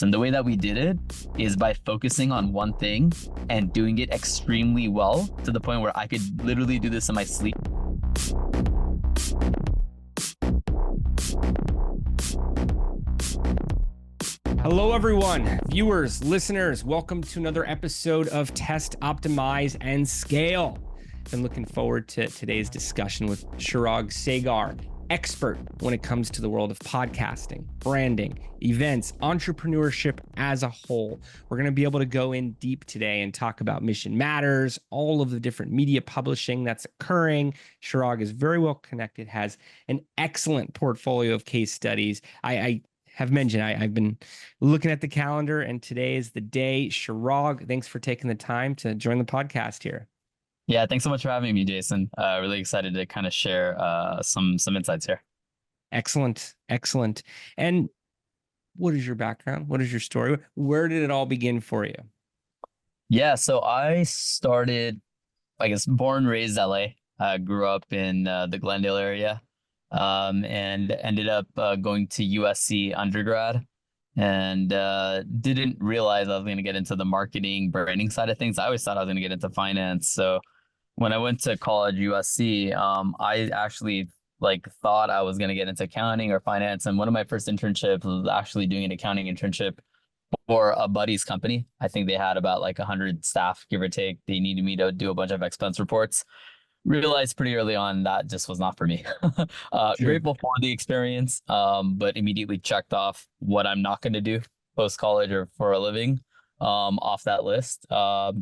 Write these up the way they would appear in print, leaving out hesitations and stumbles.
And the way that we did it is by focusing on one thing and doing it extremely well to the point where I could literally do this in my sleep. Hello, everyone, viewers, listeners. Welcome to another episode of Test, Optimize, and Scale. I'm looking forward to today's discussion with Chirag Sagar, expert when it comes to the world of podcasting, branding, events, entrepreneurship as a whole. We're going to be able to go in deep today and talk about Mission Matters, all of the different media publishing that's occurring. Chirag is very well connected, has an excellent portfolio of case studies. I have mentioned I've been looking at the calendar, and today is the day. Chirag, thanks for taking the time to join the podcast here. Yeah, thanks so much for having me, Jason. Really excited to kind of share some insights here. Excellent. And what is your background? What is your story? Where did it all begin for you? Yeah, so I started, born and raised LA. Grew up in the Glendale area, and ended up going to USC undergrad, and didn't realize I was going to get into the marketing, branding side of things. I always thought I was going to get into finance. So when I went to college, USC, I actually thought I was going to get into accounting or finance. And one of my first internships was actually doing an accounting internship for a buddy's company. I think they had about 100 staff, give or take. They needed me to do a bunch of expense reports. Realized pretty early on that just was not for me. Sure. Grateful for the experience, but immediately checked off what I'm not going to do post-college or for a living off that list. But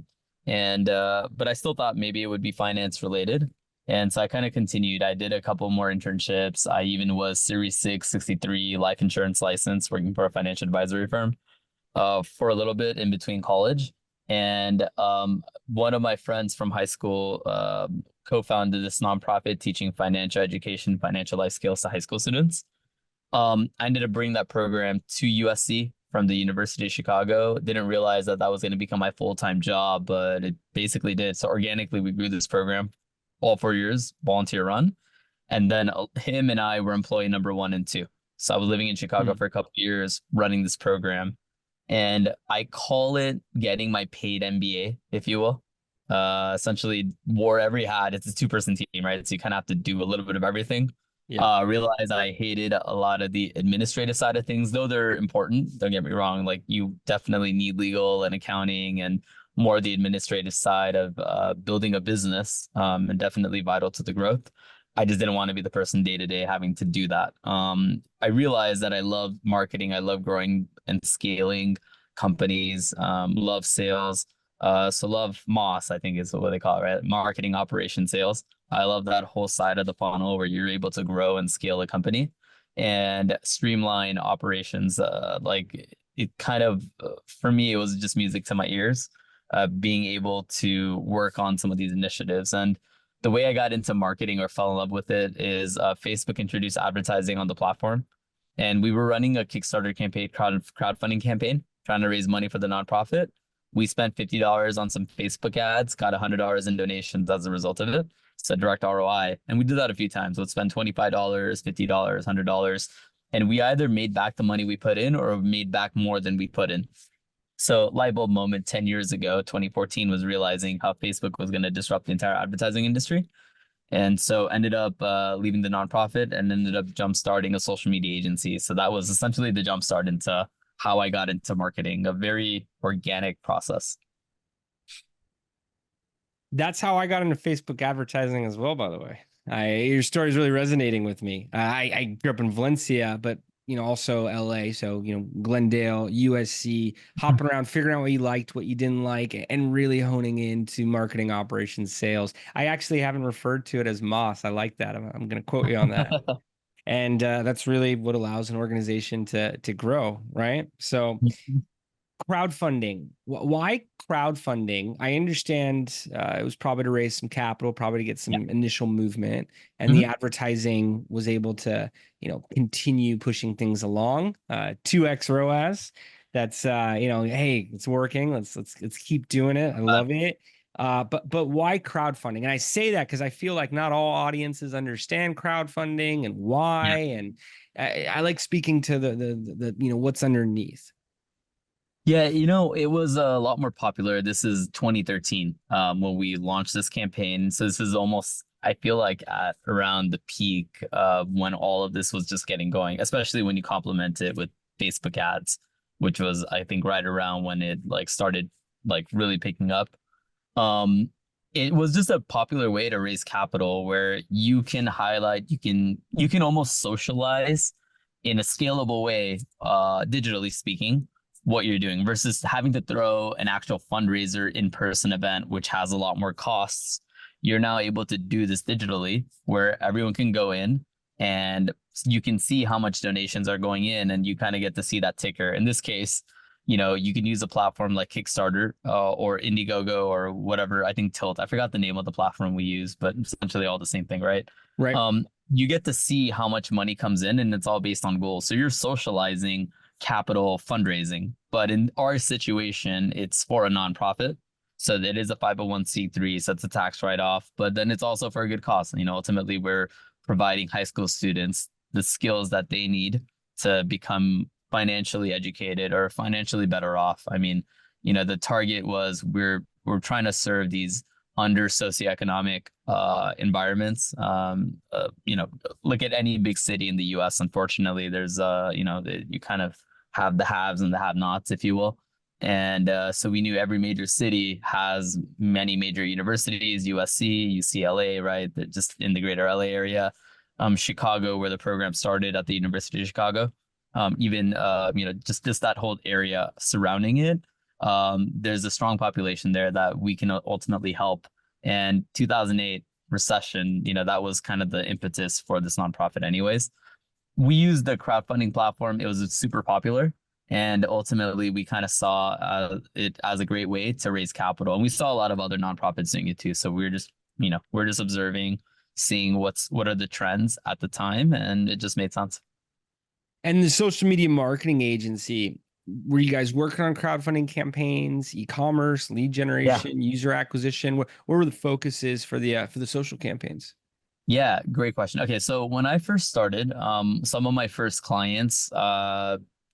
I still thought maybe it would be finance related. And so I kind of continued. I did a couple more internships. I even was Series 6, 63 life insurance license working for a financial advisory firm for a little bit in between college. And one of my friends from high school co-founded this nonprofit teaching financial education, financial life skills to high school students. I ended up bringing that program to USC from the University of Chicago. Didn't realize that was going to become my full-time job, but it basically did. So organically, we grew this program all 4 years, volunteer run. And then him and I were employee number 1 and 2. So I was living in Chicago for a couple of years, running this program. And I call it getting my paid MBA, if you will. Essentially wore every hat. It's a 2-person team, right? So you kind of have to do a little bit of everything. Yeah. Realized I hated a lot of the administrative side of things, though they're important. Don't get me wrong. You definitely need legal and accounting and more the administrative side of building a business, and definitely vital to the growth. I just didn't want to be the person day to day having to do that. I realized that I love marketing. I love growing and scaling companies, love sales. So love MOS, I think is what they call it, right? Marketing, operation, sales. I love that whole side of the funnel where you're able to grow and scale a company and streamline operations. It kind of, for me, it was just music to my ears, being able to work on some of these initiatives. And the way I got into marketing or fell in love with it is Facebook introduced advertising on the platform. And we were running a Kickstarter campaign, crowdfunding campaign, trying to raise money for the nonprofit. We spent $50 on some Facebook ads, got $100 in donations as a result of it. So direct ROI. And we did that a few times. We'd spend $25, $50, $100. And we either made back the money we put in or made back more than we put in. So light bulb moment 10 years ago, 2014, was realizing how Facebook was going to disrupt the entire advertising industry. And so ended up leaving the nonprofit and ended up jump-starting a social media agency. So that was essentially the jump-start into how I got into marketing, a very organic process. That's how I got into Facebook advertising as well, by the way. Your story is really resonating with me. I grew up in Valencia, but also LA. So, Glendale, USC, hopping around, figuring out what you liked, what you didn't like, and really honing into marketing, operations, sales. I actually haven't referred to it as MOS. I like that. I'm going to quote you on that. And that's really what allows an organization to grow, right? So crowdfunding. Why crowdfunding? I understand it was probably to raise some capital, probably to get some initial movement, and the advertising was able to, continue pushing things along. 2x ROAS. That's hey, it's working. Let's keep doing it. I love it. But why crowdfunding? And I say that because I feel like not all audiences understand crowdfunding and why. And I like speaking to the what's underneath. Yeah, it was a lot more popular. This is 2013 when we launched this campaign. So this is almost, I feel like, at around the peak when all of this was just getting going, especially when you complement it with Facebook ads, which was, I think, right around when it like started like really picking up. Um, it was just a popular way to raise capital where you can highlight, you can almost socialize in a scalable way, digitally speaking, what you're doing versus having to throw an actual fundraiser in-person event, which has a lot more costs. You're now able to do this digitally where everyone can go in and you can see how much donations are going in and you kind of get to see that ticker. In this case, you can use a platform like Kickstarter or Indiegogo or whatever. I think Tilt. I forgot the name of the platform we use, but essentially all the same thing, right? Right. You get to see how much money comes in, and it's all based on goals. So you're socializing capital fundraising, but in our situation, it's for a nonprofit. So it is a 501c3, so it's a tax write-off, but then it's also for a good cause. Ultimately, we're providing high school students the skills that they need to become financially educated or financially better off. I mean, the target was we're trying to serve these under socioeconomic environments. Look at any big city in the U.S. Unfortunately, there's you kind of have the haves and the have-nots, if you will. And so we knew every major city has many major universities, USC, UCLA, right? That just in the greater LA area. Chicago, where the program started at the University of Chicago. Even just that whole area surrounding it. There's a strong population there that we can ultimately help. And 2008 recession, that was kind of the impetus for this nonprofit anyways. We used the crowdfunding platform. It was super popular. And ultimately, we kind of saw it as a great way to raise capital. And we saw a lot of other nonprofits doing it too. So we're just observing, seeing what are the trends at the time. And it just made sense. And the social media marketing agency, were you guys working on crowdfunding campaigns, e-commerce, lead Yeah. generation, user acquisition? What were the focuses for the social campaigns? Yeah, great question. Okay, so when I first started, some of my first clients,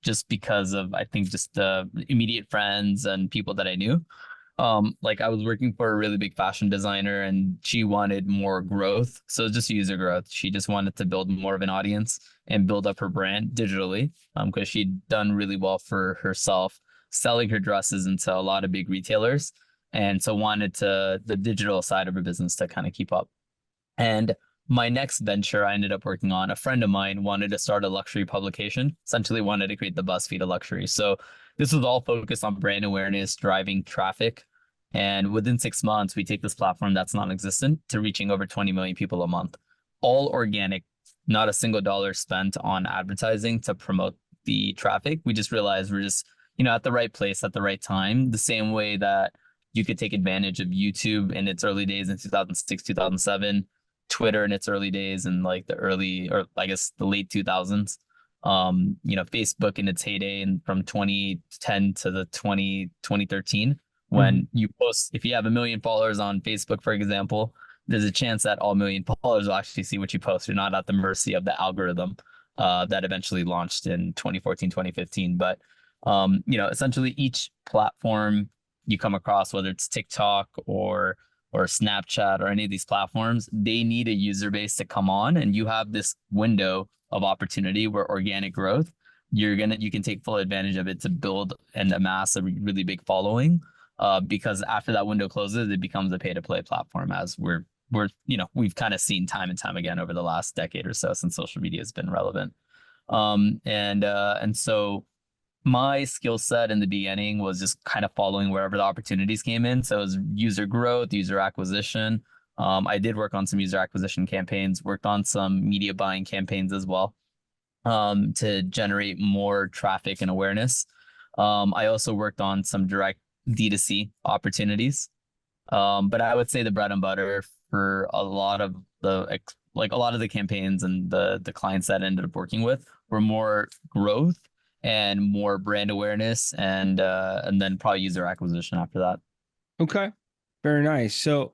just because of I think just the immediate friends and people that I knew, like I was working for a really big fashion designer and she wanted more growth. So just user growth. She just wanted to build more of an audience and build up her brand digitally, because she'd done really well for herself selling her dresses into a lot of big retailers. And so wanted to the digital side of her business to kind of keep up. And my next venture I ended up working on, a friend of mine wanted to start a luxury publication, essentially wanted to create the BuzzFeed of luxury. So this was all focused on brand awareness, driving traffic. And within 6 months, we take this platform that's non-existent to reaching over 20 million people a month, all organic, not a single dollar spent on advertising to promote the traffic. We just realized we're just, at the right place at the right time, the same way that you could take advantage of YouTube in its early days in 2006, 2007, Twitter in its early days and like the early, or I guess the late 2000s. Facebook in its heyday and from 2010 to the 2013, when you post, if you have 1 million followers on Facebook, for example, there's a chance that all 1 million followers will actually see what you post. You're not at the mercy of the algorithm that eventually launched in 2014, 2015. But, essentially each platform you come across, whether it's TikTok or Snapchat or any of these platforms, they need a user base to come on, and you have this window of opportunity where organic growth, you can take full advantage of it to build and amass a really big following. Because after that window closes, it becomes a pay to play platform, as we've kind of seen time and time again over the last decade or so since social media has been relevant. And so my skill set in the beginning was just kind of following wherever the opportunities came in. So it was user growth, user acquisition. I did work on some user acquisition campaigns, worked on some media buying campaigns as well, to generate more traffic and awareness. I also worked on some direct D2C opportunities. But I would say the bread and butter for a lot of the campaigns and the clients that I ended up working with were more growth and more brand awareness and then probably user acquisition after that. Okay. Very nice. So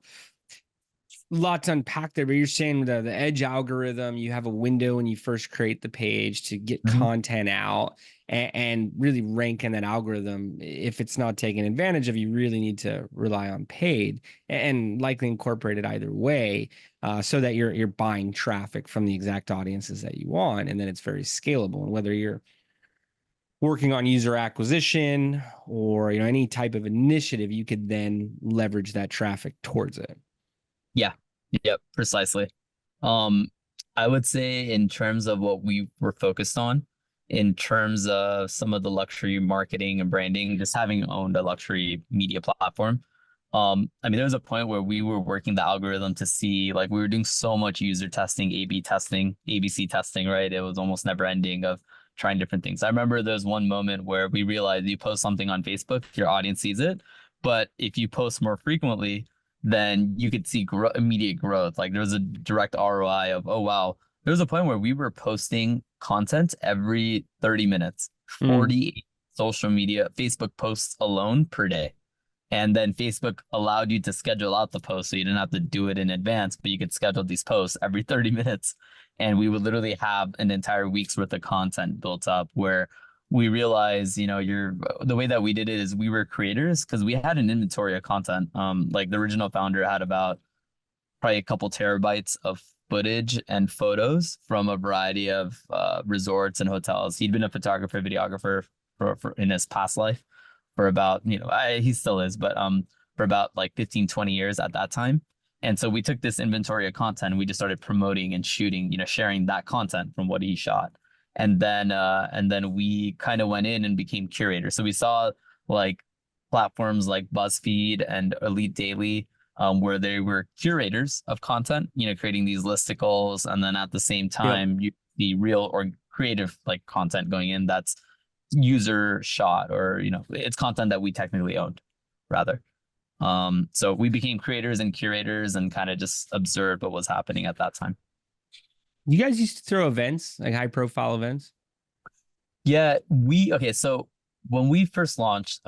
lot to unpack there, but you're saying the edge algorithm, you have a window when you first create the page to get Mhm. content out and really rank in that algorithm. If it's not taken advantage of, you really need to rely on paid and likely incorporate it either way, so that you're buying traffic from the exact audiences that you want, and then it's very scalable. And whether you're working on user acquisition or any type of initiative, you could then leverage that traffic towards it. Yeah. Yep. Precisely. Um, I would say in terms of what we were focused on, in terms of some of the luxury marketing and branding, just having owned a luxury media platform. I mean, there was a point where we were working the algorithm to see, like, we were doing so much user testing, A/B testing, ABC testing, right? It was almost never ending of trying different things. I remember there's one moment where we realized you post something on Facebook, your audience sees it, but if you post more frequently, then you could see immediate growth. Like there was a direct ROI of, oh, wow. There was a point where we were posting content every 30 minutes, Mm. 40 social media, Facebook posts alone per day. And then Facebook allowed you to schedule out the post. So you didn't have to do it in advance, but you could schedule these posts every 30 minutes. And we would literally have an entire week's worth of content built up where we realized, the way that we did it is we were creators because we had an inventory of content. Like the original founder had about probably a couple terabytes of footage and photos from a variety of resorts and hotels. He'd been a photographer, videographer for in his past life for about, he still is, but for about like 15, 20 years at that time. And so we took this inventory of content and we just started promoting and shooting, sharing that content from what he shot. And then we kind of went in and became curators. So we saw like platforms like BuzzFeed and Elite Daily, where they were curators of content, creating these listicles, and then at the same Yep. time, the real or creative like content going in that's user shot, or it's content that we technically owned, rather. So we became creators and curators and kind of just observed what was happening at that time. You guys used to throw events, like high profile events? Yeah, okay, so when we first launched,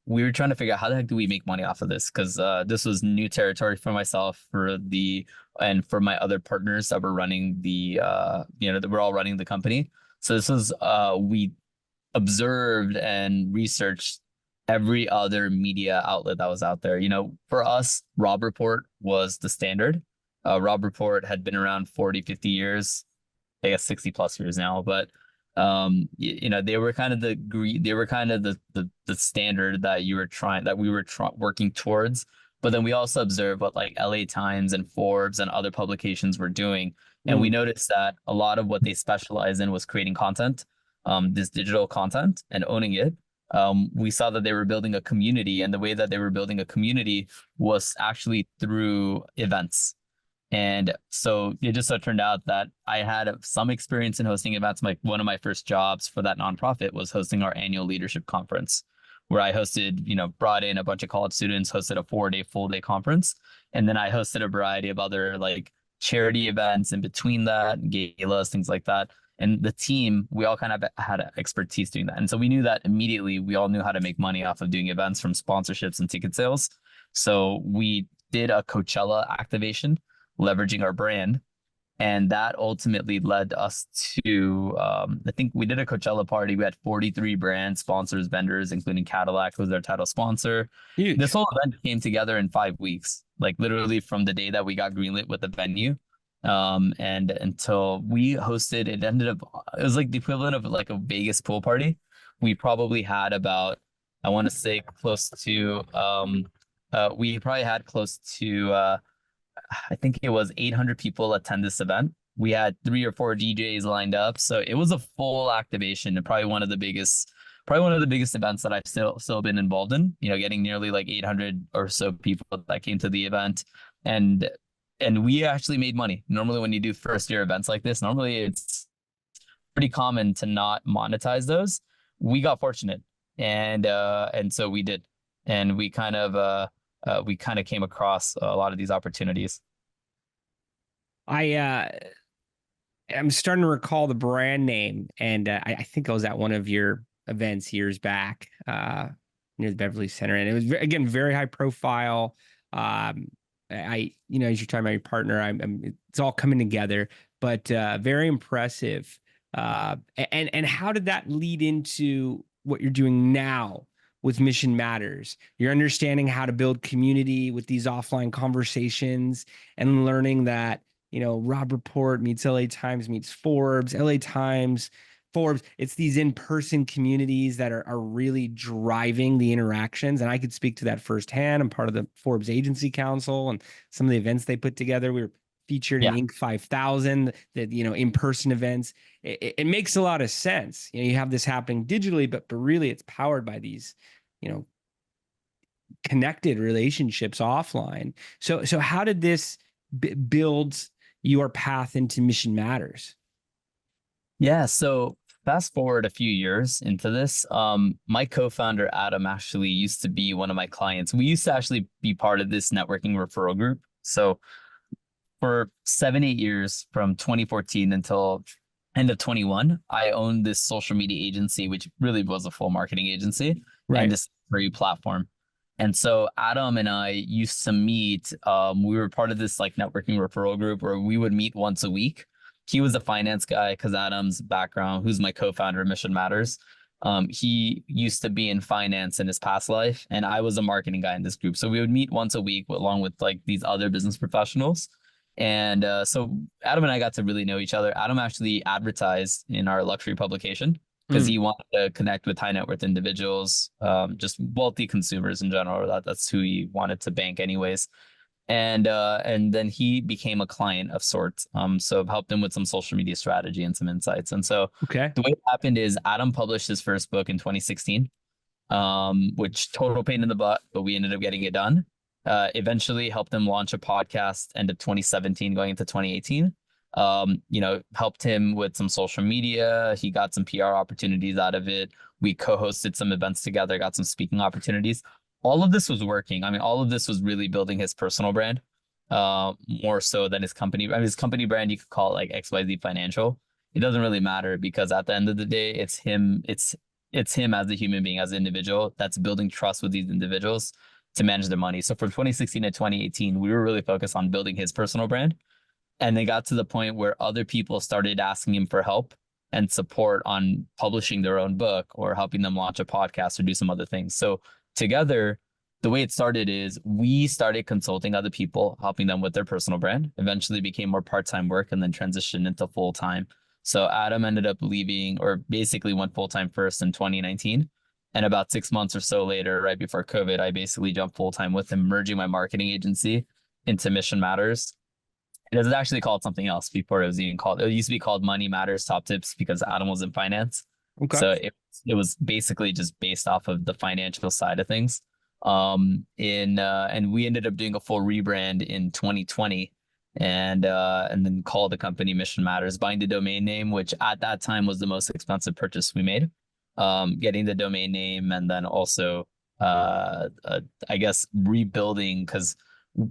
we were trying to figure out how the heck do we make money off of this? Because this was new territory for myself, and for my other partners that were running that we're all running the company. So this was we observed and researched every other media outlet that was out there. For us, Robb Report was the standard. Robb Report had been around 40, 50 years, I guess 60 plus years now, but they were kind of the standard that we were working towards. But then we also observed what like LA Times and Forbes and other publications were doing. And we Mm. noticed that a lot of what they specialize in was creating content, this digital content and owning it. We saw that they were building a community, and the way that they were building a community was actually through events. And so it just so turned out that I had some experience in hosting events. Like one of my first jobs for that nonprofit was hosting our annual leadership conference, where I hosted, brought in a bunch of college students, hosted a 4-day full day conference. And then I hosted a variety of other like charity events in between that, galas, things like that. And the team, we all kind of had expertise doing that. And so we knew that immediately we all knew how to make money off of doing events, from sponsorships and ticket sales. So we did a Coachella activation leveraging our brand. And that ultimately led us to, I think we did a Coachella party. We had 43 brand sponsors, vendors, including Cadillac, who was our title sponsor. This Huge. whole event came together in 5 weeks, like literally from the day that we got greenlit with the venue. And until we hosted, it was like the equivalent of like a Vegas pool party. We probably had about, I want to say close to, we probably had close to, I think it was 800 people attend this event. We had 3 or 4 DJs lined up, so it was a full activation, and probably one of the biggest events that I've still been involved in. Getting nearly like 800 or so people that came to the event, and we actually made money. Normally, when you do first year events like this, normally it's pretty common to not monetize those. We got fortunate, and so we did, and we kind of came across a lot of these opportunities. I'm starting to recall the brand name, and I think I was at one of your events years back, near the Beverly Center, and it was again very high profile. as you're talking about your partner, it's all coming together, but very impressive. And how did that lead into what you're doing now with Mission Matters? You're understanding how to build community with these offline conversations and learning that, Rob Report meets LA Times meets Forbes, LA Times, Forbes. It's these in-person communities that are really driving the interactions. And I could speak to that firsthand. I'm part of the Forbes Agency Council and some of the events they put together. We were featured in Yeah. Inc. 5000, that, in-person events. It makes a lot of sense. You have this happening digitally, but really it's powered by these, connected relationships offline. So how did this build your path into Mission Matters? Yeah. So fast forward a few years into this, my co-founder Adam actually used to be one of my clients. We used to actually be part of this networking referral group. So for 7, 8 years, from 2014 until end of 21, I owned this social media agency, which really was a full marketing agency, and this free platform. And so Adam and I used to meet. We were part of this like networking referral group where we would meet once a week. He was a finance guy because Adam's background, who's my co-founder of Mission Matters, he used to be in finance in his past life, and I was a marketing guy in this group. So we would meet once a week along with like these other business professionals. And so Adam and I got to really know each other. Adam actually advertised in our luxury publication because he wanted to connect with high net worth individuals, just wealthy consumers in general. That's who he wanted to bank anyways. And then he became a client of sorts. So I've helped him with some social media strategy and some insights. And so the way it happened is Adam published his first book in 2016, which total pain in the butt, but we ended up getting it done. Eventually helped him launch a podcast end of 2017 going into 2018. Helped him with some social media. He got some PR opportunities out of it. We co-hosted some events together, got some speaking opportunities. All of this was working. I mean, all of this was really building his personal brand, more so than his company. I mean, his company brand, you could call it like XYZ Financial. It doesn't really matter because at the end of the day, it's him. It's him as a human being, as an individual that's building trust with these individuals to manage their money. So from 2016 to 2018, we were really focused on building his personal brand. And they got to the point where other people started asking him for help and support on publishing their own book or helping them launch a podcast or do some other things. So together, the way it started is we started consulting other people, helping them with their personal brand, eventually became more part-time work and then transitioned into full-time. So Adam ended up leaving, or basically went full-time first in 2019. And about 6 months or so later, right before COVID, I basically jumped full-time with him, merging my marketing agency into Mission Matters. It was actually called something else before it was even called. It used to be called Money Matters Top Tips because Adam was in finance. So it was basically just based off of the financial side of things. And we ended up doing a full rebrand in 2020, and then called the company Mission Matters, buying the domain name, which at that time was the most expensive purchase we made. Getting the domain name, and then also I guess rebuilding, because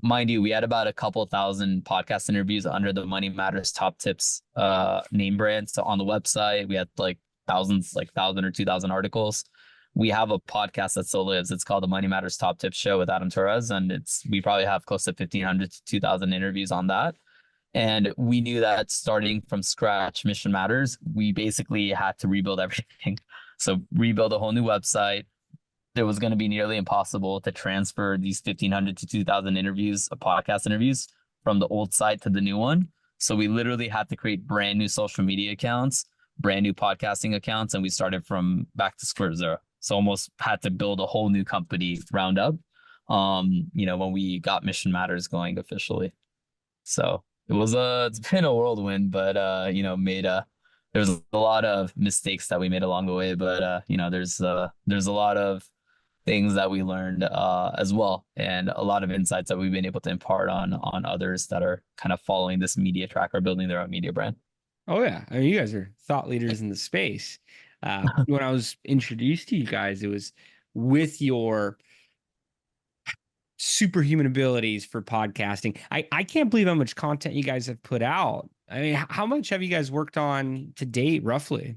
mind you, we had about a couple thousand podcast interviews under the Money Matters Top Tips name brand. So on the website, we had like thousands, like 1,000 or 2,000 articles. We have a podcast that still lives. It's called the Money Matters Top Tips Show with Adam Torres, and we probably have close to 1,500 to 2,000 interviews on that. And we knew that starting from scratch, Mission Matters, we basically had to rebuild everything. So rebuild a whole new website. It was going to be nearly impossible to transfer these 1,500 to 2,000 interviews, podcast interviews, from the old site to the new one. So we literally had to create brand new social media accounts, brand new podcasting accounts, and we started from back to square zero. So almost had to build a whole new company round up, when we got Mission Matters going officially. So it's been a whirlwind, but there's a lot of mistakes that we made along the way, but there's a lot of things that we learned as well, and a lot of insights that we've been able to impart on others that are kind of following this media track or building their own media brand. Oh yeah, I mean, you guys are thought leaders in the space. When I was introduced to you guys, it was with your superhuman abilities for podcasting. I can't believe how much content you guys have put out. I mean, how much have you guys worked on to date, roughly?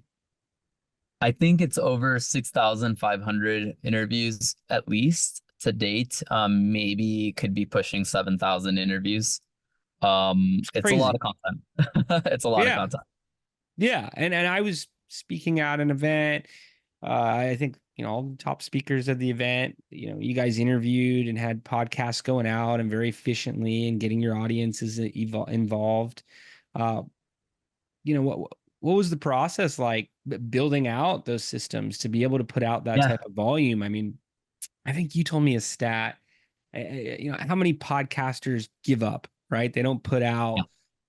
I think it's over 6,500 interviews at least. to date, maybe could be pushing 7,000 interviews. It's It's a lot crazy. of content. It's a lot of Yeah. content. Yeah. And I was speaking at an event. I think, all the top speakers of the event, you guys interviewed and had podcasts going out and very efficiently and getting your audiences involved. Uh, what was the process like building out those systems to be able to put out that Yeah. type of volume? I mean, I think you told me a stat, how many podcasters give up, right? They don't put Yeah. out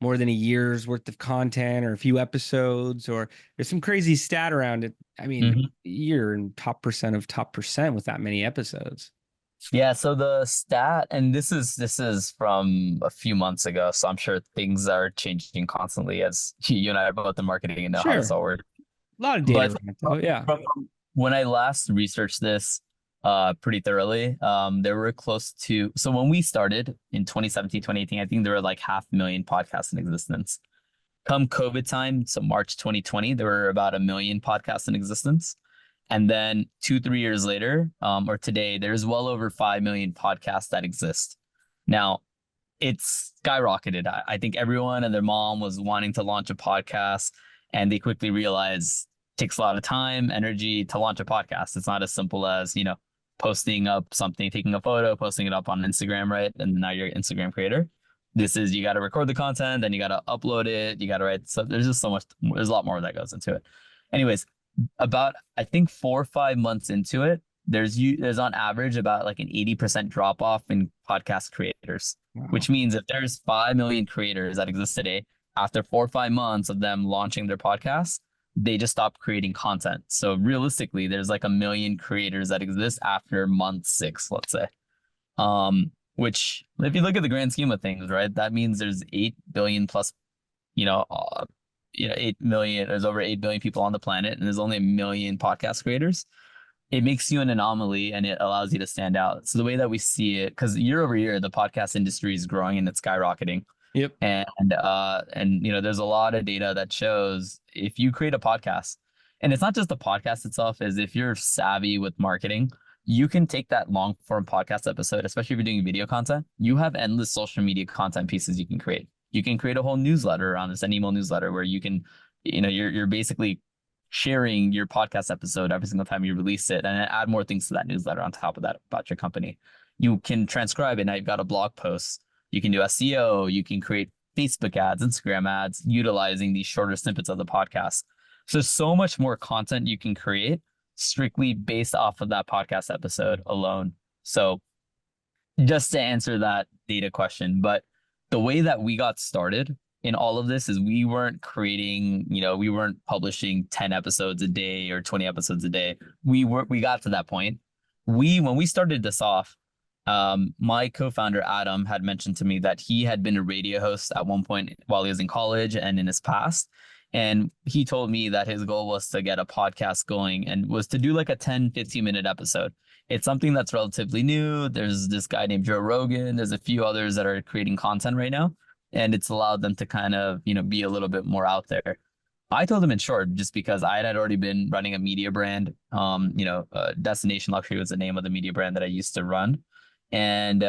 more than a year's worth of content or a few episodes, or there's some crazy stat around it. I mean, Mhm. you're in top percent with that many episodes. Yeah, so the stat, and this is from a few months ago, so I'm sure things are changing constantly as you and I are both in marketing and know how this Sure. all works. A lot of data But around it though. Yeah. from when I last researched this pretty thoroughly, there were close to, so when we started in 2017, 2018, I think there were like 500,000 podcasts in existence. Come COVID time, so March 2020, there were about 1 million podcasts in existence. And then 2, 3 years later, or today, there's well over 5 million podcasts that exist. Now, it's skyrocketed. I think everyone and their mom was wanting to launch a podcast, and they quickly realized it takes a lot of time, energy to launch a podcast. It's not as simple as, posting up something, taking a photo, posting it up on Instagram, right? And now you're an Instagram creator. This is, you got to record the content, then you got to upload it, you got to write. So there's just so much, there's a lot more that goes into it. Anyways, about I think 4 or 5 months into it, there's on average about like an 80% drop off in podcast creators, Wow. which means if there's 5 million creators that exist today, after 4 or 5 months of them launching their podcasts, they just stop creating content. So realistically, there's like 1 million creators that exist after month 6, let's say. Which if you look at the grand scheme of things, right, that means there's 8 billion plus, you know, uh, 8 million, there's over 8 billion people on the planet, and there's only 1 million podcast creators. It makes you an anomaly and it allows you to stand out. So the way that we see it, because year over year, the podcast industry is growing and it's skyrocketing. Yep. And there's a lot of data that shows if you create a podcast, and it's not just the podcast itself, is if you're savvy with marketing, you can take that long form podcast episode, especially if you're doing video content. You have endless social media content pieces you can create. You can create a whole newsletter around this, an email newsletter where you can, you're basically sharing your podcast episode every single time you release it, and add more things to that newsletter on top of that about your company. You can transcribe it. Now you've got a blog post. You can do SEO. You can create Facebook ads, Instagram ads, utilizing these shorter snippets of the podcast. So there's so much more content you can create strictly based off of that podcast episode alone. So just to answer that data question, but the way that we got started in all of this is we weren't creating, we weren't publishing 10 episodes a day or 20 episodes a day. We got to that point. When we started this off, my co-founder Adam had mentioned to me that he had been a radio host at one point while he was in college and in his past. And he told me that his goal was to get a podcast going and was to do like a 10-15 minute episode. It's something that's relatively new. There's this guy named Joe Rogan. There's a few others that are creating content right now, and it's allowed them to kind of, be a little bit more out there. I told him in short, just because I had already been running a media brand. Destination Luxury was the name of the media brand that I used to run. And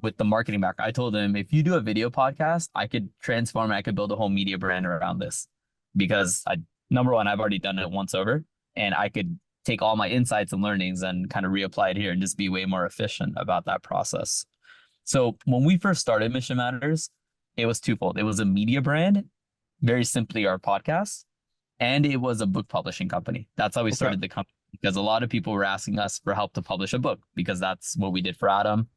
with the marketing back, I told him, if you do a video podcast, I could transform, I could build a whole media brand around this, because number one, I've already done it once over, and I could take all my insights and learnings and kind of reapply it here and just be way more efficient about that process. So when we first started Mission Matters, it was twofold. It was a media brand, very simply our podcast, and it was a book publishing company. That's how we Okay. started the company, because a lot of people were asking us for help to publish a book, because that's what we did for Adam.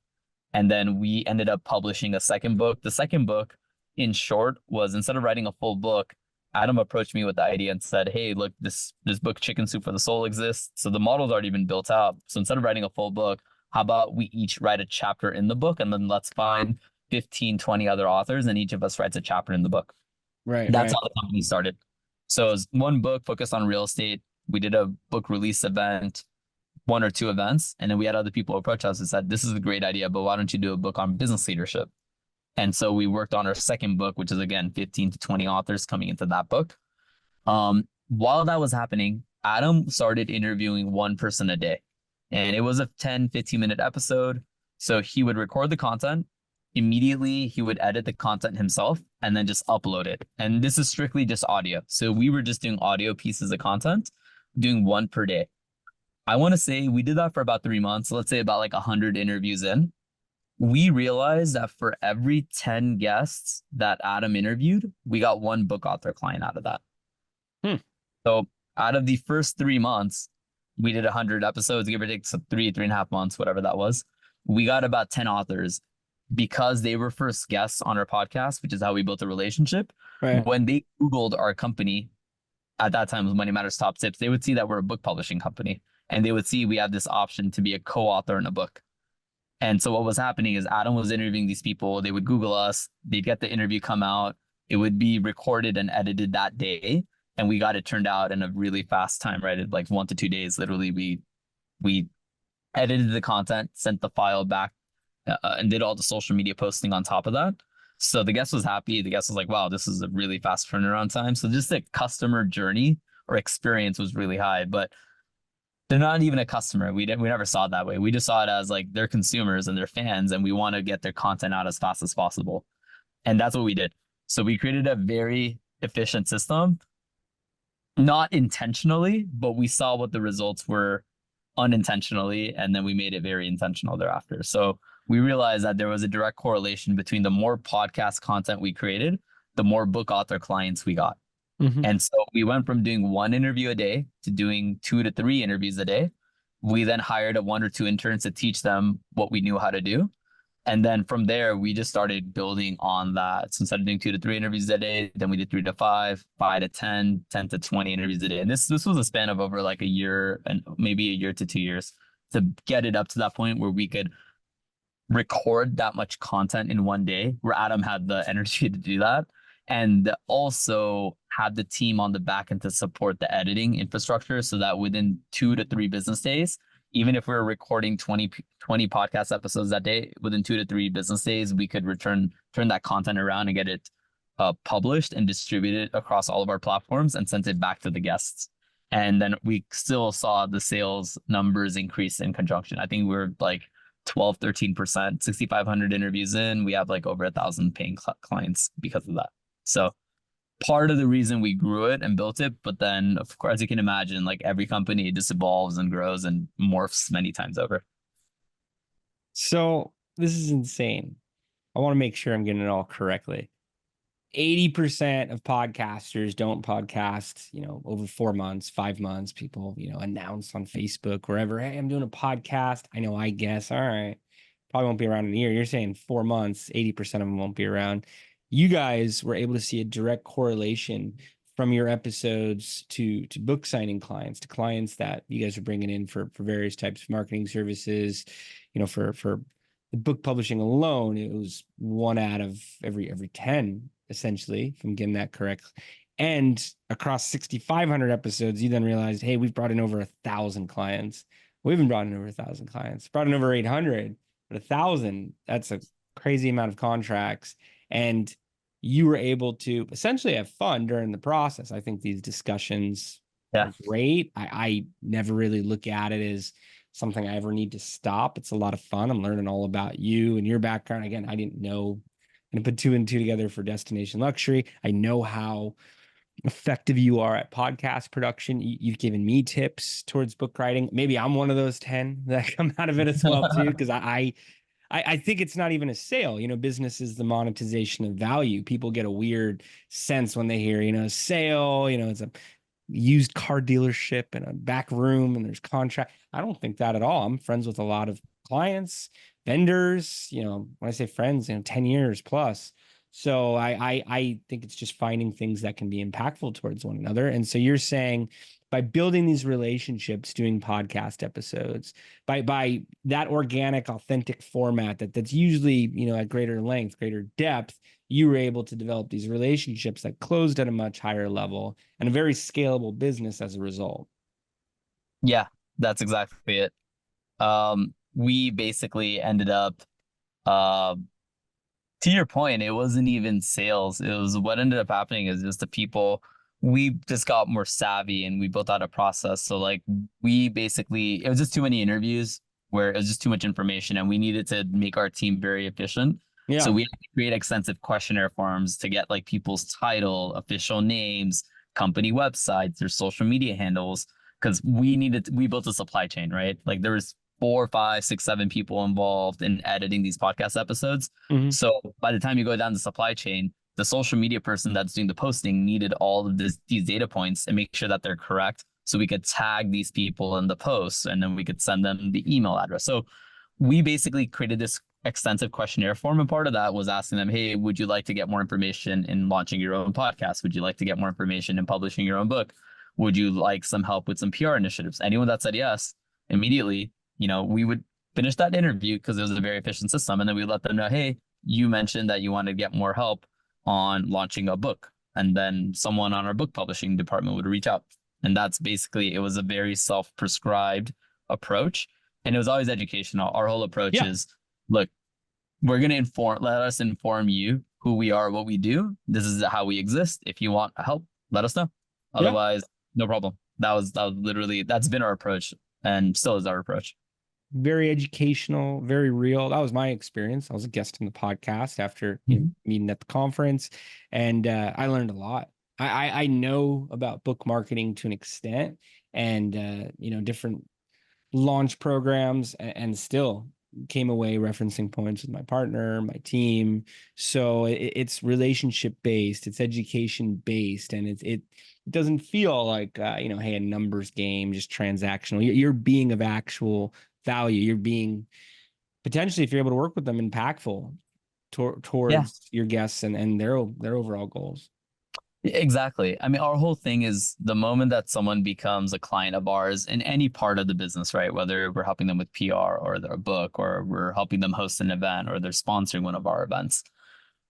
And then we ended up publishing a second book. The second book, in short, was, instead of writing a full book, Adam approached me with the idea and said, hey, look, this book, Chicken Soup for the Soul, exists. So the model's already been built out. So instead of writing a full book, how about we each write a chapter in the book, and then let's find 15, 20 other authors, and each of us writes a chapter in the book. Right. That's Right. how the company started. So it was one book focused on real estate. We did a book release event, 1 or 2 events, and then we had other people approach us and said, this is a great idea, but why don't you do a book on business leadership? And so we worked on our second book, which is, again, 15 to 20 authors coming into that book. While that was happening, Adam started interviewing one person a day. And it was a 10-15 minute episode. So he would record the content. Immediately, he would edit the content himself and then just upload it. And this is strictly just audio. So we were just doing audio pieces of content, doing one per day. I want to say we did that for about 3 months. Let's say about like 100 interviews in. We realized that for every 10 guests that Adam interviewed, we got one book author client out of that. So out of the first 3 months, we did 100 episodes, give or take, so 3.5 months, whatever that was. We got about 10 authors because they were first guests on our podcast, which is how we built a relationship. Right. When they Googled our company, at that time was Money Matters Top Tips, they would see that we're a book publishing company, and they would see we have this option to be a co-author in a book. And so what was happening is Adam was interviewing these people. They would Google us. They'd get the interview come out. It would be recorded and edited that day. And we got it turned out in a really fast time, right? In like 1 to 2 days, literally, we edited the content, sent the file back, and did all the social media posting on top of that. So the guest was happy. The guest was like, wow, this is a really fast turnaround time. So just the customer journey or experience was really high. But they're not even a customer. We never saw it that way. We just saw it as like they're consumers and they're fans, and we want to get their content out as fast as possible. And that's what we did. So we created a very efficient system, not intentionally, but we saw what the results were unintentionally, and then we made it very intentional thereafter. So we realized that there was a direct correlation between the more podcast content we created, the more book author clients we got. And so we went from doing 1 interview a day to doing 2 to 3 interviews a day. We then hired 1 or 2 interns to teach them what we knew how to do. And then from there, we just started building on that. So instead of doing 2 to 3 interviews a day, then we did 3 to 5, 5 to 10, 10 to 20 interviews a day. And this was a span of over like a year and maybe a year to 2 years to get it up to that point where we could record that much content in one day, where Adam had the energy to do that. And also have the team on the back end to support the editing infrastructure so that within 2 to 3 business days, even if we were recording 20 podcast episodes that day, within 2 to 3 business days, we could turn that content around and get it published and distributed across all of our platforms and sent it back to the guests. And then we still saw the sales numbers increase in conjunction. I think we're like 12, 13%, 6,500 interviews in. We have like over 1,000 paying clients because of that. So part of the reason we grew it and built it, but then of course, as you can imagine, like every company, it just evolves and grows and morphs many times over. So this is insane. I want to make sure I'm getting it all correctly. 80% of podcasters don't podcast, over 4 months, 5 months. People, announce on Facebook, wherever, hey, I'm doing a podcast. I know, I guess. All right. Probably won't be around in a year. You're saying 4 months, 80% of them won't be around. You guys were able to see a direct correlation from your episodes to book signing clients, to clients that you guys are bringing in for various types of marketing services. For the book publishing alone, it was 1 out of every 10, essentially, if I'm getting that correct. And across 6,500 episodes, you then realized, hey, we've brought in over 1,000 clients. We haven't brought in over 1,000 clients, brought in over 800, but 1,000, that's a crazy amount of contracts. And you were able to essentially have fun during the process. I think these discussions are great. I never really look at it as something I ever need to stop. It's a lot of fun. I'm learning all about you and your background. Again, I didn't know, and put 2 and 2 together for Destination Luxury. I know how effective you are at podcast production. You've given me tips towards book writing. Maybe I'm one of those 10 that come out of it as well too, because I think it's not even a sale. Business is the monetization of value. People get a weird sense when they hear, a sale, it's a used car dealership and a back room and there's contract. I don't think that at all. I'm friends with a lot of clients, vendors, when I say friends, 10 years plus. So I think it's just finding things that can be impactful towards one another. And so you're saying by building these relationships, doing podcast episodes, by that organic, authentic format that's usually, at greater length, greater depth, you were able to develop these relationships that closed at a much higher level and a very scalable business as a result. Yeah, that's exactly it. We basically ended up, to your point, it wasn't even sales. It was what ended up happening is just the people we just got more savvy and we built out a process. So like we basically, it was just too many interviews where it was just too much information and we needed to make our team very efficient. So Yeah. we had to create extensive questionnaire forms to get like people's title, official names, company websites, their social media handles, because we built a supply chain, right? Like there was 4, 5, 6, 7 people involved in editing these podcast episodes. Mhm. So by the time you go down the supply chain, the social media person that's doing the posting needed all of these data points and make sure that they're correct so we could tag these people in the posts and then we could send them the email address. So we basically created this extensive questionnaire form, and part of that was asking them, hey, would you like to get more information in launching your own podcast? Would you like to get more information in publishing your own book? Would you like some help with some PR initiatives? Anyone that said yes, immediately, we would finish that interview because it was a very efficient system, and then we let them know, hey, you mentioned that you want to get more help on launching a book, and then someone on our book publishing department would reach out. And that's basically, it was a very self-prescribed approach, and it was always educational. Our whole approach is, look, we're going to let us inform you who we are, what we do. This is how we exist. If you want help, let us know. Otherwise, no problem. That was literally, that's been our approach and still is our approach. Very educational, very real. That was my experience. I was a guest on the podcast after meeting at the conference, and I learned a lot. I know about book marketing to an extent, and different launch programs, and still came away referencing points with my partner, my team. So it's relationship based, it's education based, and it doesn't feel like hey, a numbers game, just transactional. You're being of actual value. You're being potentially, if you're able to work with them, impactful towards your guests and their overall goals. Exactly. I mean, our whole thing is the moment that someone becomes a client of ours in any part of the business, right? Whether we're helping them with PR or their book, or we're helping them host an event, or they're sponsoring one of our events.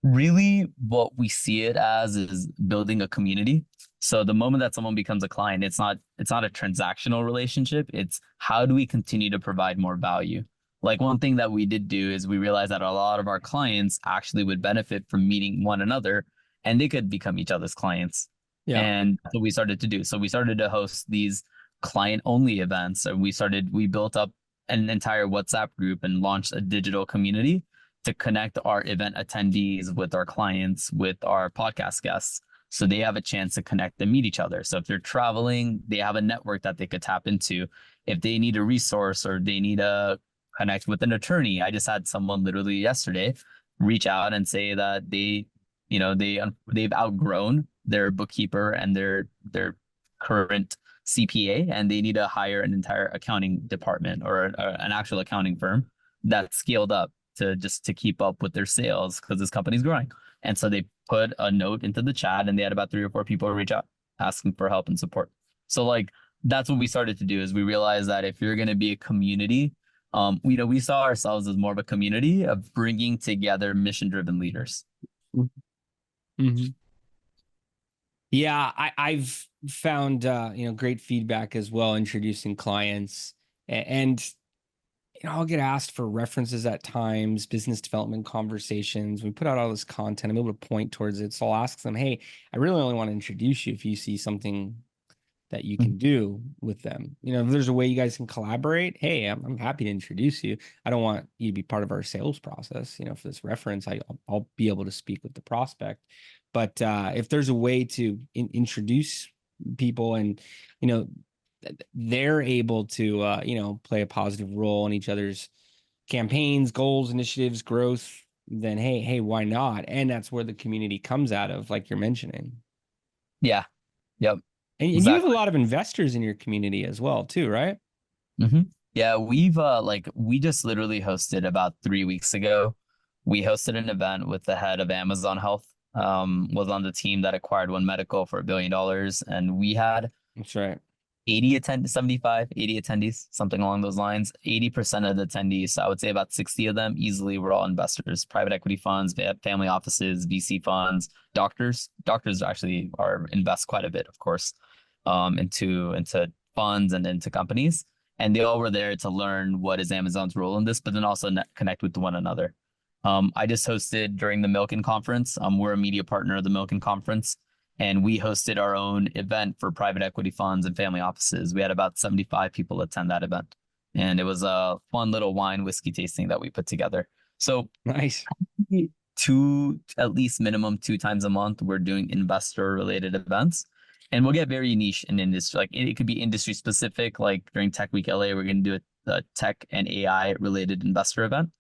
Really, what we see it as is building a community. So the moment that someone becomes a client, it's not a transactional relationship. It's how do we continue to provide more value? Like one thing that we did do is we realized that a lot of our clients actually would benefit from meeting one another, and they could become each other's clients. Yeah. And so we started to do. So we started to host these client only events, and we built up an entire WhatsApp group and launched a digital community to connect our event attendees with our clients, with our podcast guests, so they have a chance to connect and meet each other. So if they're traveling, they have a network that they could tap into. If they need a resource or they need to connect with an attorney, I just had someone literally yesterday reach out and say that they've outgrown their bookkeeper and their current CPA, and they need to hire an entire accounting department or an actual accounting firm that scaled up to keep up with their sales because this company's growing. And so they put a note into the chat, and they had about 3 or 4 people reach out asking for help and support. So like that's what we started to do, is we realized that if you're going to be a community, we saw ourselves as more of a community of bringing together mission-driven leaders. Mm-hmm. Yeah, I've found great feedback as well, introducing clients, and I'll get asked for references at times, business development conversations. We put out all this content. I'm able to point towards it. So I'll ask them, hey, I really only want to introduce you if you see something that you can do with them. If there's a way you guys can collaborate, hey, I'm happy to introduce you. I don't want you to be part of our sales process. For this reference, I'll be able to speak with the prospect. But if there's a way to introduce people, and they're able to play a positive role in each other's campaigns, goals, initiatives, growth, then hey, why not? And that's where the community comes out of, like you're mentioning. Yeah. Yep. And exactly. You have a lot of investors in your community as well too, right? Mm-hmm. Yeah, we just literally hosted about 3 weeks ago. We hosted an event with the head of Amazon Health, was on the team that acquired One Medical for $1 billion. And we had, that's right, 75, 80 attendees, something along those lines. 80% of the attendees, so I would say about 60 of them easily were all investors, private equity funds, family offices, VC funds, doctors. Doctors actually invest quite a bit, of course, into funds and into companies. And they all were there to learn what is Amazon's role in this, but then also connect with one another. I just hosted during the Milken conference. We're a media partner of the Milken conference. and we hosted our own event for private equity funds and family offices. We had about 75 people attend that event, and it was a fun little wine whiskey tasting that we put together. So Nice. at least minimum 2 times a month, we're doing investor related events, and we'll get very niche in industry. Like it could be industry specific. Like during Tech Week LA, we're going to do a tech and AI related investor event.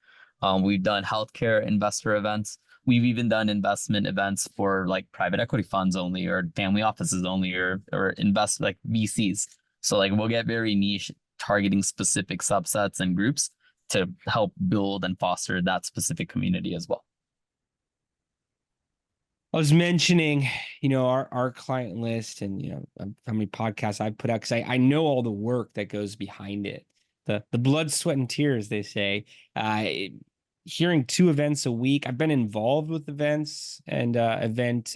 We've done healthcare investor events. We've even done investment events for like private equity funds only, or family offices only, or invest like VCs. So like we'll get very niche, targeting specific subsets and groups to help build and foster that specific community as well. I was mentioning, our client list and, how many podcasts I've put out, because I know all the work that goes behind it. The blood, sweat, and tears, they say. Hearing 2 events a week. I've been involved with events and event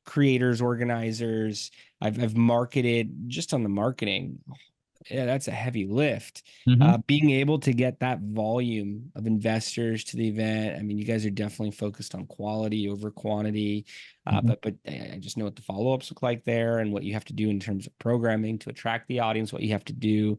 creators, organizers. I've marketed just on the marketing. Yeah, that's a heavy lift. Mm-hmm. Being able to get that volume of investors to the event. I mean, you guys are definitely focused on quality over quantity, Mm-hmm. but I just know what the follow-ups look like there and what you have to do in terms of programming to attract the audience, what you have to do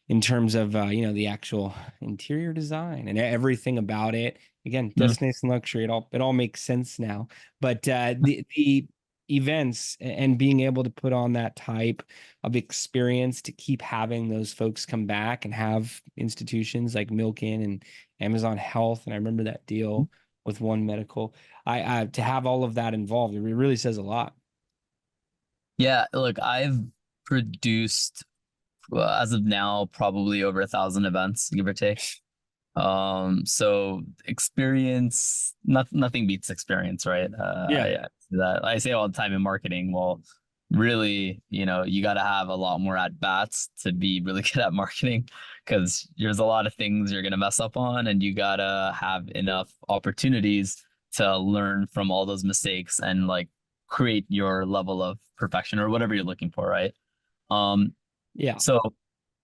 in terms of the actual interior design and everything about it. Again, Destination Luxury, it all makes sense now. But the events and being able to put on that type of experience to keep having those folks come back and have institutions like Milken and Amazon Health, and I remember that deal with One Medical. I to have all of that involved, it really says a lot. Yeah, look, I've produced, well, as of now, probably over 1,000 events, give or take. So experience, nothing beats experience, right? Yeah. I say all the time in marketing. Well, really, you got to have a lot more at bats to be really good at marketing, because there's a lot of things you're gonna mess up on, and you gotta have enough opportunities to learn from all those mistakes and like create your level of perfection or whatever you're looking for, right? Um, Yeah. so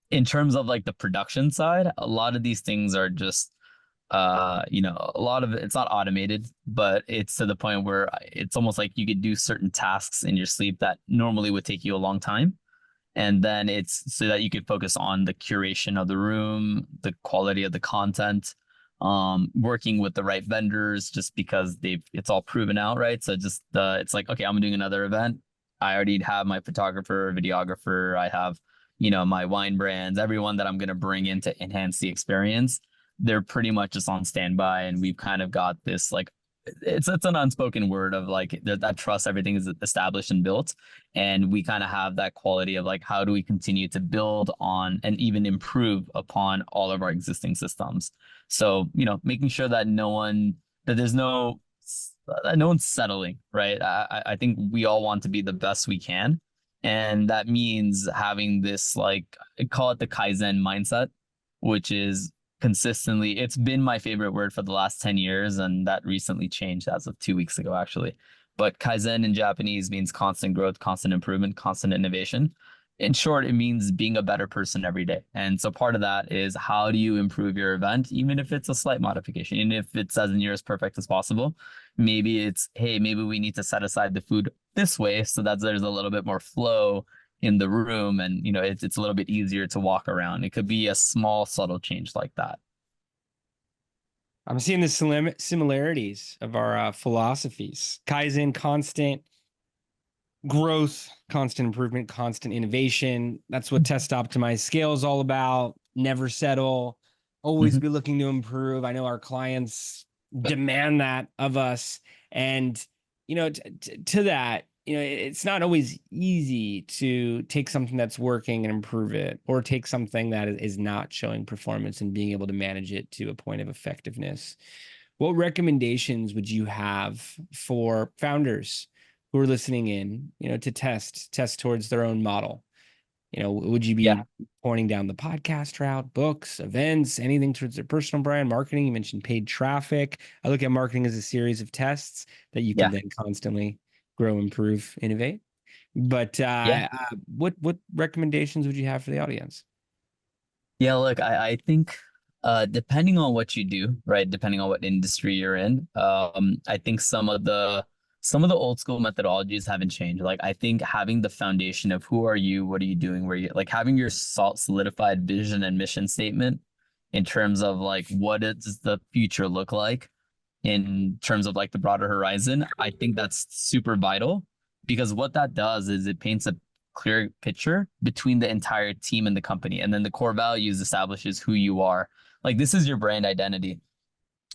in terms of like the production side, a lot of these things are just a lot of it's not automated, but it's to the point where it's almost like you could do certain tasks in your sleep that normally would take you a long time. And then it's so that you could focus on the curation of the room, the quality of the content, working with the right vendors, just because it's all proven out, right? So just it's like, okay, I'm doing another event. I already have my photographer, videographer. I have, my wine brands, everyone that I'm going to bring in to enhance the experience. They're pretty much just on standby, and we've kind of got this like, it's an unspoken word of like that trust, everything is established and built, and we kind of have that quality of like, how do we continue to build on and even improve upon all of our existing systems. So making sure that there's no one's settling, right? I think we all want to be the best we can, and that means having this, like, I call it the Kaizen mindset, which is consistently, it's been my favorite word for the last 10 years, and that recently changed as of 2 weeks ago, actually. But Kaizen in Japanese means constant growth, constant improvement, constant innovation. In short, it means being a better person every day. And so part of that is, how do you improve your event, even if it's a slight modification, even if it's as near as perfect as possible. Maybe it's, hey, maybe we need to set aside the food this way so that there's a little bit more flow in the room, and it's a little bit easier to walk around. It could be a small subtle change like that. I'm seeing the similarities of our philosophies. Kaizen, constant growth, constant improvement, constant innovation. That's what Test Optimized Scale is all about. Never settle, always Mhm. be looking to improve. I know our clients demand that of us. And, to that, it's not always easy to take something that's working and improve it, or take something that is not showing performance and being able to manage it to a point of effectiveness. What recommendations would you have for founders who are listening in, to test towards their own model? Would you Yeah, be pointing down the podcast route, books, events, anything towards their personal brand, marketing? You mentioned paid traffic. I look at marketing as a series of tests that you can yeah, then constantly grow, improve, innovate. But yeah. what recommendations would you have for the audience? Yeah, look, I think depending on what you do, right? Depending on what industry you're in, I think some of the old school methodologies haven't changed. Like I think having the foundation of who are you, what are you doing, where you like having your solidified vision and mission statement in terms of like what does the future look like in terms of like the broader horizon. I think that's super vital because what that does is it paints a clear picture between the entire team and the company. And then the core values establishes who you are. Like this is your brand identity.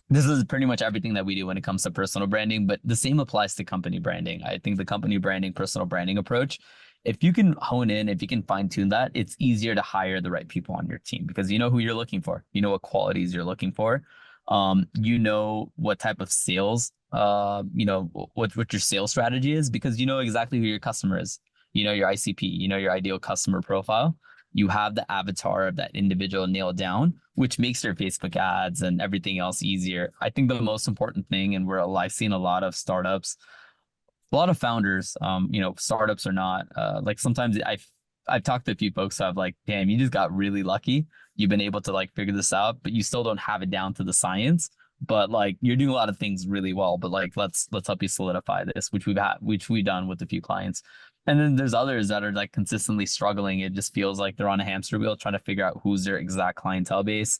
This is pretty much everything that we do when it comes to personal branding, but the same applies to company branding. I think the company branding, personal branding approach, if you can hone in, if you can fine tune that, it's easier to hire the right people on your team because you know who you're looking for. You know what qualities you're looking for. You know what type of sales, you know, what your sales strategy is because you know exactly who your customer is. You know your ICP, you know your ideal customer profile. You have the avatar of that individual nailed down, which makes their Facebook ads and everything else easier. I think the most important thing, and I've seen a lot of startups, a lot of founders, you know, startups or not, like sometimes I've talked to a few folks who have like, damn, you just got really lucky. You've been able to like figure this out, but you still don't have it down to the science. But like you're doing a lot of things really well. But like let's help you solidify this, which we've done with a few clients. And then there's others that are like consistently struggling. It just feels like they're on a hamster wheel trying to figure out who's their exact clientele base,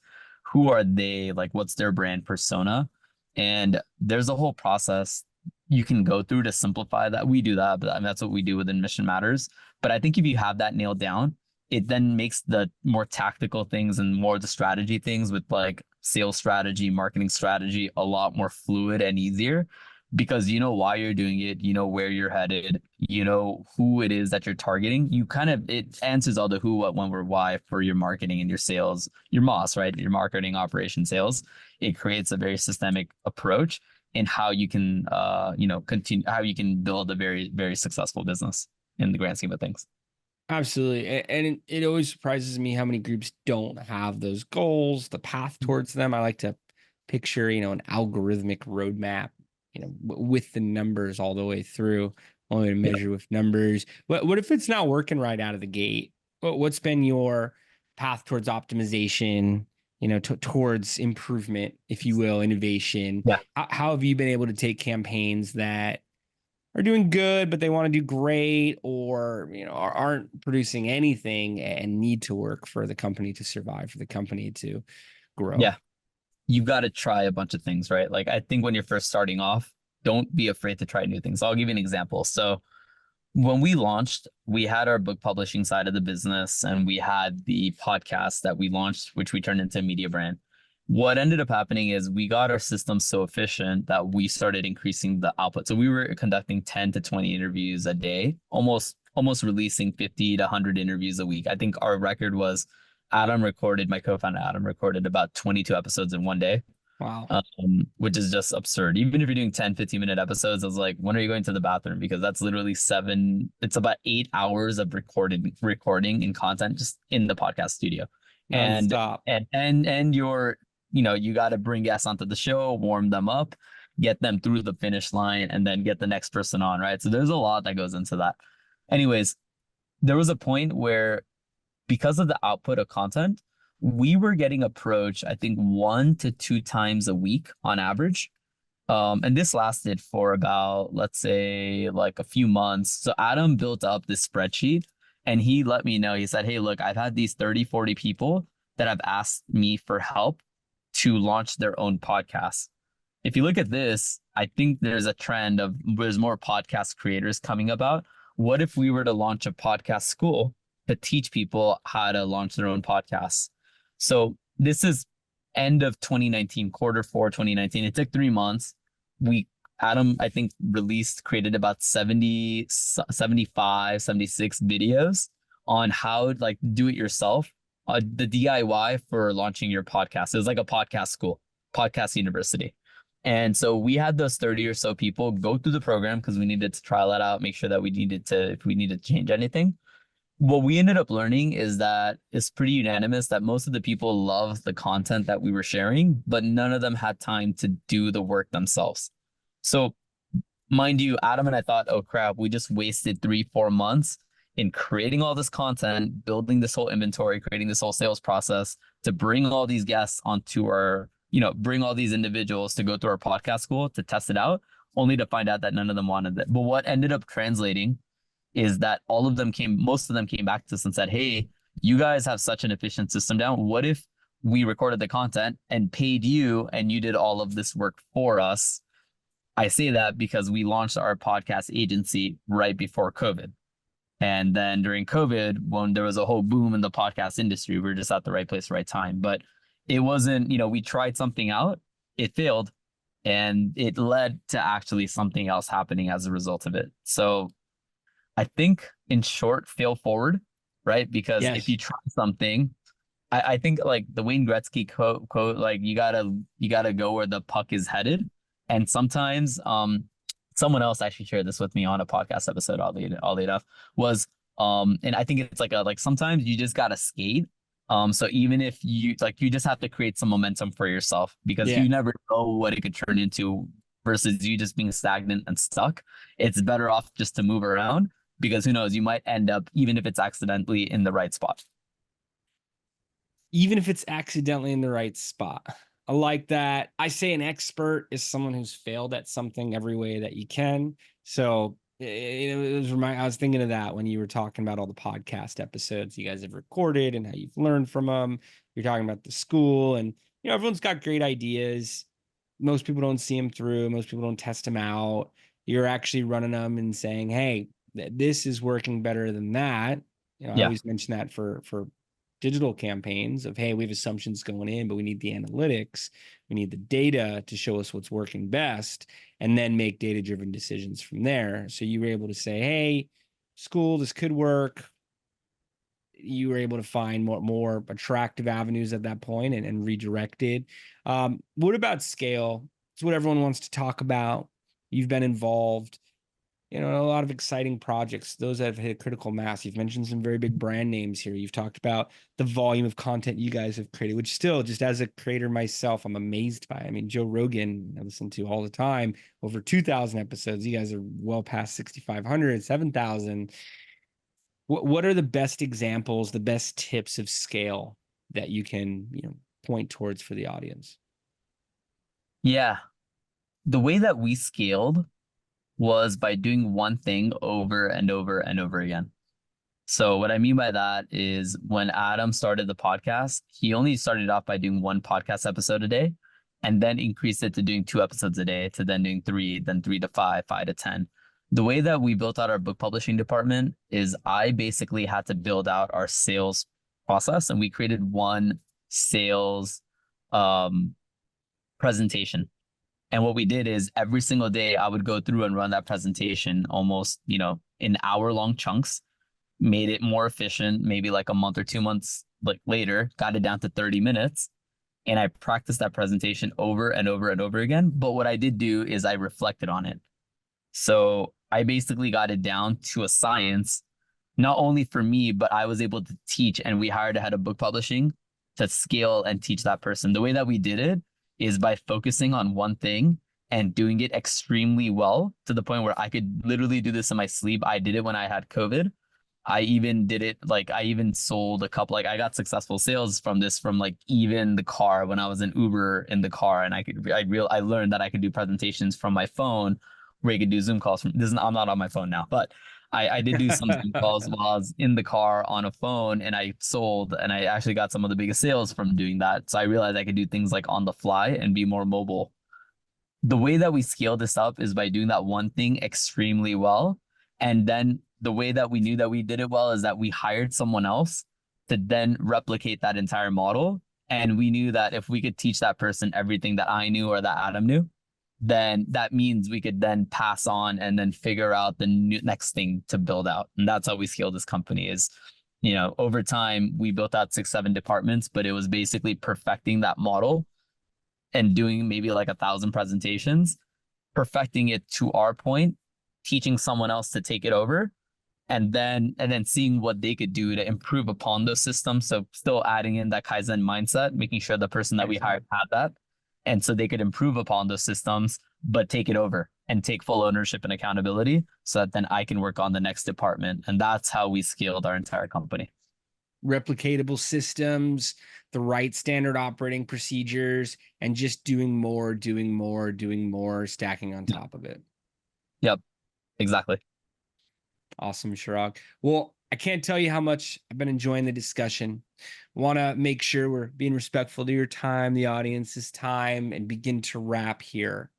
who are they, like what's their brand persona. And there's a whole process you can go through to simplify that. We do that, but I mean, that's what we do within Mission Matters. But I think if you have that nailed down, it then makes the more tactical things and more the strategy things with like sales strategy, marketing strategy, a lot more fluid and easier because you know why you're doing it, you know where you're headed, you know who it is that you're targeting. You kind of, it answers all the who, what, when, where, why for your marketing and your sales, your MOS, right? Your marketing, operation, sales. It creates a very systemic approach in how you can, you know, continue, how you can build a very, very successful business in the grand scheme of things. Absolutely. And it always surprises me how many groups don't have those goals, the path towards them. I like to picture, you know, an algorithmic roadmap, you know, with the numbers all the way through, only to measure with numbers. What if it's not working right out of the gate? What's been your path towards optimization, you know, towards improvement, if you will, innovation? Yeah. How have you been able to take campaigns that are doing good, but they want to do great, or you know, aren't producing anything and need to work for the company to survive, for the company to grow? Yeah. You've got to try a bunch of things, right? Like I think when you're first starting off, don't be afraid to try new things. I'll give you an example. So when we launched, we had our book publishing side of the business and we had the podcast that we launched, which we turned into a media brand. What ended up happening is we got our system so efficient that we started increasing the output. So we were conducting 10 to 20 interviews a day, almost releasing 50 to 100 interviews a week. I think our record was my co-founder Adam recorded about 22 episodes in one day. Wow. Which is just absurd. Even if you're doing 10, 15-minute episodes, I was like, when are you going to the bathroom? Because that's literally it's about 8 hours of recording and content just in the podcast studio. Non-stop. And you're, you know, you got to bring guests onto the show, warm them up, get them through the finish line, and then get the next person on, right? So there's a lot that goes into that. Anyways, there was a point where because of the output of content, we were getting approached, I think 1 to 2 times a week on average. And this lasted for about, let's say, like a few months. So Adam built up this spreadsheet and he let me know, he said, hey, look, I've had these 30, 40 people that have asked me for help to launch their own podcasts. If you look at this, I think there's a trend of there's more podcast creators coming about. What if we were to launch a podcast school to teach people how to launch their own podcasts? So this is end of 2019, quarter 4, 2019. It took 3 months. Adam, I think created about 70, 75, 76 videos on how like do it yourself, the DIY for launching your podcast. It was like a podcast school, podcast university. And so we had those 30 or so people go through the program because we needed to trial it out, make sure that if we needed to change anything. What we ended up learning is that it's pretty unanimous that most of the people loved the content that we were sharing, but none of them had time to do the work themselves. So mind you, Adam and I thought, oh crap, we just wasted 3-4 months in creating all this content, building this whole inventory, creating this whole sales process to bring all these guests onto our, bring all these individuals to go through our podcast school to test it out, only to find out that none of them wanted it. But what ended up translating is that most of them came back to us and said, hey, you guys have such an efficient system down. What if we recorded the content and paid you and you did all of this work for us? I say that because we launched our podcast agency right before COVID. And then during COVID, when there was a whole boom in the podcast industry, we were just at the right place, right time. But it wasn't, we tried something out, it failed, and it led to actually something else happening as a result of it. So I think in short, fail forward, right? Because if you try something, I think like the Wayne Gretzky quote, like you gotta go where the puck is headed. And sometimes someone else actually shared this with me on a podcast episode, oddly enough, was and I think it's like sometimes you just gotta skate. So even if you just have to create some momentum for yourself, because you never know what it could turn into versus you just being stagnant and stuck. It's better off just to move around, because who knows, you might end up, even if it's accidentally, in the right spot. Even if it's accidentally in the right spot. I like that. I say an expert is someone who's failed at something every way that you can. So I was thinking of that when you were talking about all the podcast episodes you guys have recorded and how you've learned from them. You're talking about the school, and everyone's got great ideas. Most people don't see them through. Most people don't test them out. You're actually running them and saying, hey, this is working better than that. I always mention that for digital campaigns of, hey, we have assumptions going in, but we need the analytics. We need the data to show us what's working best, and then make data-driven decisions from there. So you were able to say, hey, school, this could work. You were able to find more attractive avenues at that point and redirected. What about scale? It's what everyone wants to talk about. You've been involved. A lot of exciting projects, those that have hit critical mass. You've mentioned some very big brand names here. You've talked about the volume of content you guys have created, which still, just as a creator myself, I'm amazed by. I mean, Joe Rogan, I listen to all the time, over 2,000 episodes. You guys are well past 6,500, 7,000. What are the best examples, the best tips of scale that you can, point towards for the audience? Yeah. The way that we scaled was by doing one thing over and over and over again. So what I mean by that is, when Adam started the podcast, he only started off by doing one podcast episode a day, and then increased it to doing 2 episodes a day, to then doing 3, then 3 to 5, 5 to 10. The way that we built out our book publishing department is I basically had to build out our sales process, and we created one sales presentation. And what we did is every single day I would go through and run that presentation almost, in hour-long chunks, made it more efficient, maybe like a month or 2 months later, got it down to 30 minutes. And I practiced that presentation over and over and over again. But what I did do is I reflected on it. So I basically got it down to a science, not only for me, but I was able to teach, and we hired a head of book publishing to scale and teach that person. The way that we did it is by focusing on one thing and doing it extremely well, to the point where I could literally do this in my sleep. I did it when I had COVID. I even did it, I even sold a couple, I got successful sales from this, from even the car, when I was in Uber in the car, and I learned that I could do presentations from my phone, where you could do Zoom calls from I'm not on my phone now, but I did do some Zoom calls while I was in the car on a phone, and I sold, and I actually got some of the biggest sales from doing that. So I realized I could do things on the fly and be more mobile. The way that we scale this up is by doing that one thing extremely well. And then the way that we knew that we did it well is that we hired someone else to then replicate that entire model. And we knew that if we could teach that person everything that I knew or that Adam knew, then that means we could then pass on and then figure out the next thing to build out. And that's how we scale this company. Is, over time, we built out 6, 7 departments, but it was basically perfecting that model and doing maybe 1,000 presentations, perfecting it to our point, teaching someone else to take it over, and then seeing what they could do to improve upon those systems. So still adding in that Kaizen mindset, making sure the person that we hired had that. And so they could improve upon those systems, but take it over and take full ownership and accountability, so that then I can work on the next department. And that's how we scaled our entire company. replicatable systems, the right standard operating procedures, and just doing more, stacking on top of it. Yep, exactly. Awesome, Chirag. Well, I can't tell you how much I've been enjoying the discussion. Want to make sure we're being respectful to your time, the audience's time, and begin to wrap here.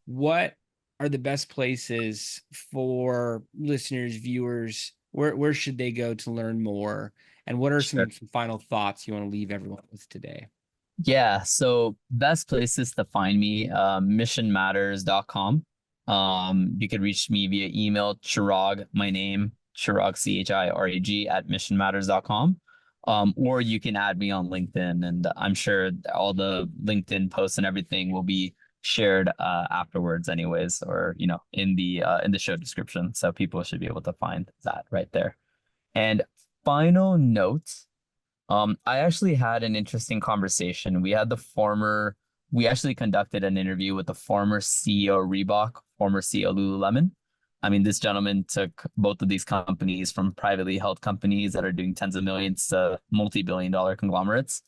What are the best places for listeners, viewers? Where should they go to learn more? And what are Sure. some final thoughts you want to leave everyone with today? Yeah, so best places to find me, missionmatters.com. You could reach me via email, Chirag, my name, Chirag, Chirag at missionmatters.com. Or you can add me on LinkedIn, and I'm sure all the LinkedIn posts and everything will be shared afterwards anyways, or in the show description. So people should be able to find that right there. And final note, I actually had an interesting conversation. We actually conducted an interview with the former CEO of Reebok, former CEO of Lululemon. I mean, this gentleman took both of these companies from privately held companies that are doing tens of millions to multi-billion-dollar conglomerates.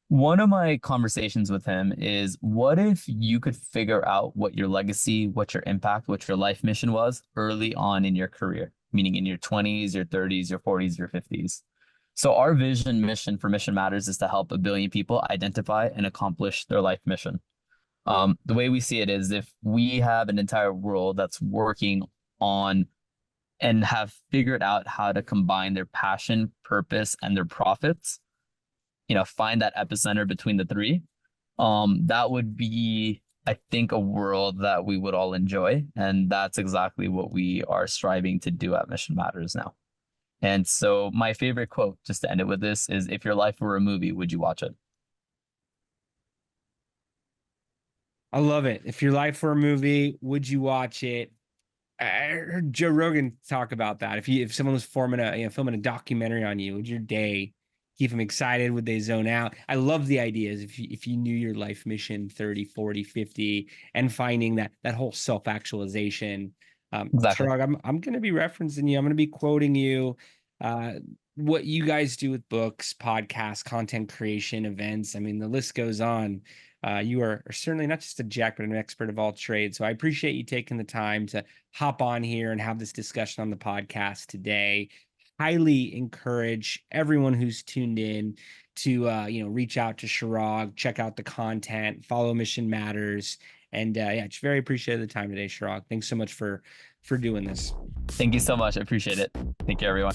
One of my conversations with him is, what if you could figure out what your legacy, what your impact, what your life mission was early on in your career, meaning in your 20s, your 30s, your 40s, your 50s. So our mission for Mission Matters is to help 1 billion people identify and accomplish their life mission. The way we see it is, if we have an entire world that's working on and have figured out how to combine their passion, purpose, and their profits, find that epicenter between the three, that would be, I think, a world that we would all enjoy. And that's exactly what we are striving to do at Mission Matters now. And so my favorite quote, just to end it with this, is, if your life were a movie, would you watch it? I love it. If your life were a movie, would you watch it? I heard Joe Rogan talk about that. If someone was filming a documentary on you, would your day keep them excited? Would they zone out? I love the ideas. If you knew your life mission 30, 40, 50, and finding that whole self-actualization. Exactly. Chirag, I'm going to be referencing you. I'm going to be quoting you. What you guys do with books, podcasts, content creation, events. I mean, the list goes on. You are certainly not just a jack, but an expert of all trades. So I appreciate you taking the time to hop on here and have this discussion on the podcast today. Highly encourage everyone who's tuned in to reach out to Chirag, check out the content, follow Mission Matters, and yeah, just very appreciated the time today, Chirag. Thanks so much for doing this. Thank you so much. I appreciate it. Thank you, everyone.